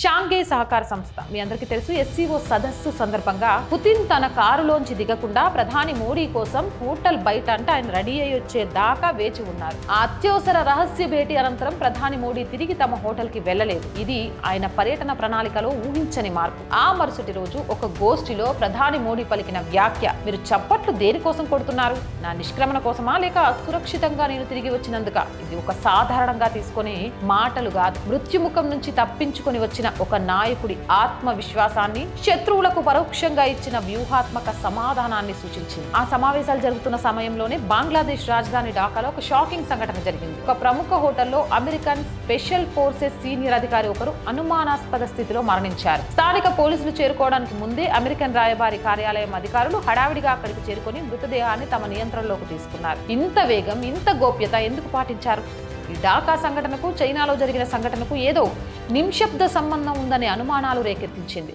Shanghai సహకార సంస్థ మీ అందరికీ తెలుసు ఎస్సీఓ సదస్సు సందర్భంగా పుతిన్ తన కారులోంచి దిగకుండా ప్రధాని మోడీ కోసం హోటల్ బయట అంటే ఆయన రెడీ అయ్యి వచ్చే దాకా వేచి ఉన్నారు. ఆ అత్యవసర రహస్య భేటీ అనంతరం ప్రధాని మోడీ తిరిగి తమ హోటల్ కి వెళ్లలేదు. ఇది ఆయన పర్యటన ప్రణాళికలో ఊహించని మార్పు. ఆ మరుసటి రోజు ఒక గోష్ఠిలో ప్రధాని మోడీ పలికిన వ్యాఖ్య, మీరు చప్పట్లు దేనికోసం కొడుతున్నారు? నా నిష్క్రమణ కోసమా లేక సురక్షితంగా నేను తిరిగి వచ్చినందుక? ఇది ఒక సాధారణంగా తీసుకునే మాటలు కాదు. మృత్యుముఖం నుంచి తప్పించుకొని వచ్చిన ఒక నాయకుడి ఆత్మవిశ్వాసాన్ని, శత్రువులకు పరోక్షంగా ఇచ్చిన వ్యూహాత్మక సమాధానాన్ని సూచించింది. ఆ సమావేశాలు జరుగుతున్న సమయంలోనే బంగ్లాదేశ్ రాజధాని ఢాకాలో ఒక షాకింగ్ సంఘటన జరిగింది. ఒక ప్రముఖ హోటల్లో అమెరికన్ స్పెషల్ ఫోర్సెస్ సీనియర్ అధికారి ఒకరు అనుమానాస్పద స్థితిలో మరణించారు. స్థానిక పోలీసులు చేరుకోవడానికి ముందే అమెరికన్ రాయబారి కార్యాలయం అధికారులు హడావిడిగా అక్కడికి చేరుకొని మృతదేహాన్ని తమ నియంత్రణలోకి తీసుకున్నారు. ఇంత వేగం, ఇంత గోప్యత ఎందుకు పాటించారు? ఈ ఢాకా సంఘటనకు, చైనాలో జరిగిన సంఘటనకు ఏదో నిశ్శబ్ద సంబంధం ఉందనే అనుమానాలు రేకెత్తించింది.